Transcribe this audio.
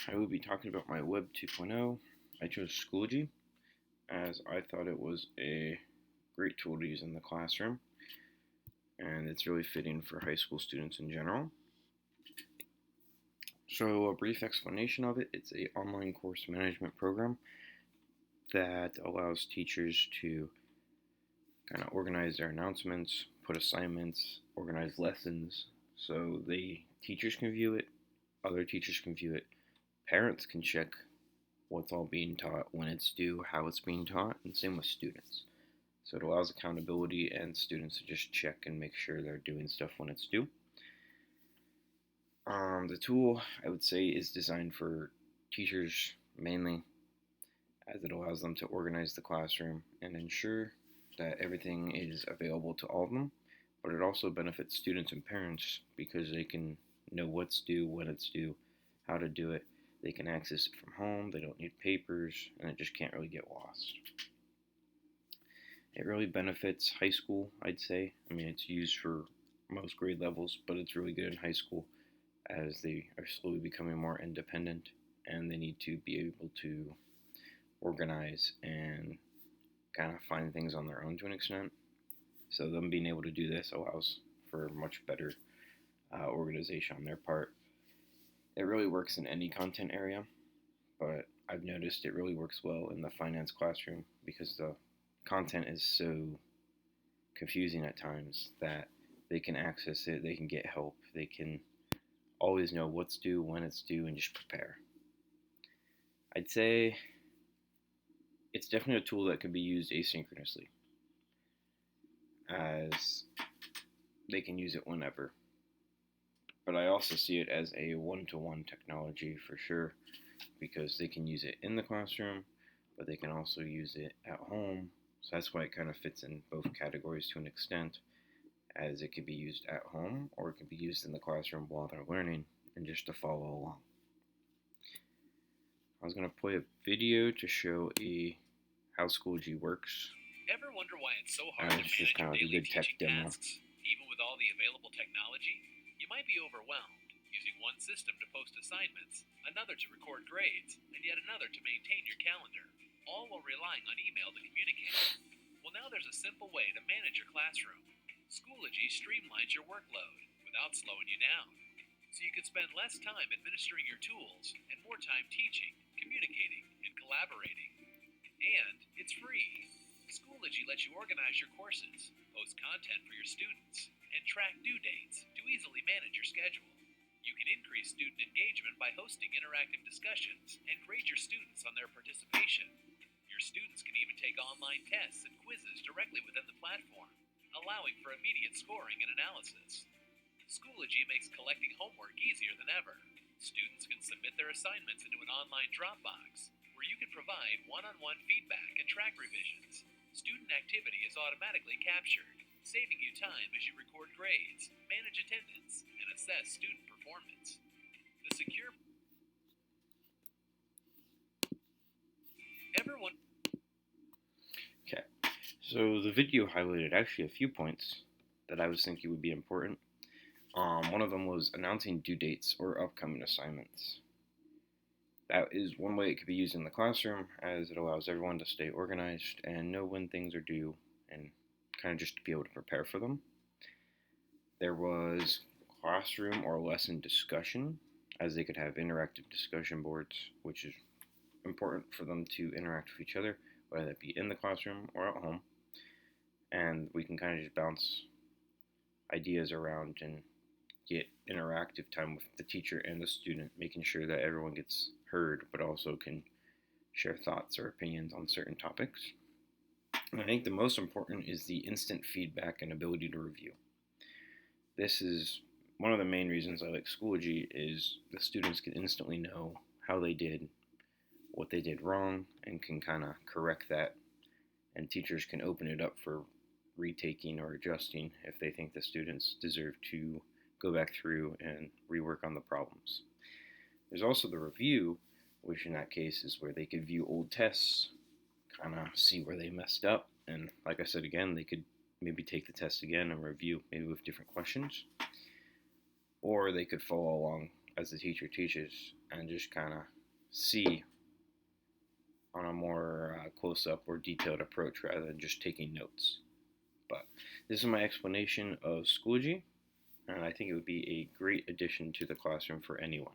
I will be talking about my Web 2.0. I chose Schoology as I thought it was a great tool to use in the classroom, and it's really fitting for high school students in general. So, a brief explanation of it: it's an online course management program that allows teachers to kind of organize their announcements, put assignments, organize lessons, so the teachers can view it, other teachers can view it, parents can check what's all being taught, when it's due, how it's being taught, and same with students. So it allows accountability and students to just check and make sure they're doing stuff when it's due. The tool, I would say, is designed for teachers mainly, as it allows them to organize the classroom and ensure that everything is available to all of them. But it also benefits students and parents because they can know what's due, when it's due, how to do it. They can access it from home, they don't need papers, and it just can't really get lost. It really benefits high school, I'd say. I mean, it's used for most grade levels, but it's really good in high school as they are slowly becoming more independent and they need to be able to organize and kind of find things on their own to an extent. So them being able to do this allows for much better organization on their part. It really works in any content area, but I've noticed it really works well in the finance classroom because the content is so confusing at times that they can access it, they can get help, they can always know what's due, when it's due, and just prepare. I'd say it's definitely a tool that can be used asynchronously, as they can use it whenever. But I also see it as a one-to-one technology for sure, because they can use it in the classroom, but they can also use it at home. So that's why it kind of fits in both categories to an extent, as it can be used at home or it can be used in the classroom while they're learning and just to follow along. I was going to play a video to show how Schoology works. Ever wonder why it's so hard to manage just kind of like a daily good tech teaching demo. tasks? Even with all the available technology, you might be overwhelmed, using one system to post assignments, another to record grades, and yet another to maintain your calendar, all while relying on email to communicate. Well, now there's a simple way to manage your classroom. Schoology streamlines your workload without slowing you down, so you can spend less time administering your tools and more time teaching, communicating, and collaborating. And it's free. Schoology lets you organize your courses, post content for your students, and track due dates to easily manage your schedule. You can increase student engagement by hosting interactive discussions and grade your students on their participation. Your students can even take online tests and quizzes directly within the platform, allowing for immediate scoring and analysis. Schoology makes collecting homework easier than ever. Students can submit their assignments into an online Dropbox, where you can provide one-on-one feedback and track revisions. Student activity is automatically captured, saving you time as you record grades, manage attendance, and assess student performance. The secure Everyone Okay, so the video highlighted actually a few points that I was thinking would be important. One of them was announcing due dates or upcoming assignments. That is one way it could be used in the classroom, as it allows everyone to stay organized and know when things are due and kind of just to be able to prepare for them. There was classroom or lesson discussion, as they could have interactive discussion boards, which is important for them to interact with each other, whether that be in the classroom or at home. And we can kind of just bounce ideas around and get interactive time with the teacher and the student, making sure that everyone gets heard, but also can share thoughts or opinions on certain topics. And I think the most important is the instant feedback and ability to review. This is one of the main reasons I like Schoology, is the students can instantly know how they did, what they did wrong, and can kind of correct that, and teachers can open it up for retaking or adjusting if they think the students deserve to go back through and rework on the problems. There's also the review, which in that case is where they could view old tests, kind of see where they messed up, and like I said again, they could maybe take the test again and review, maybe with different questions, or they could follow along as the teacher teaches and just kind of see on a more close-up or detailed approach rather than just taking notes. But this is my explanation of Schoology, and I think it would be a great addition to the classroom for anyone.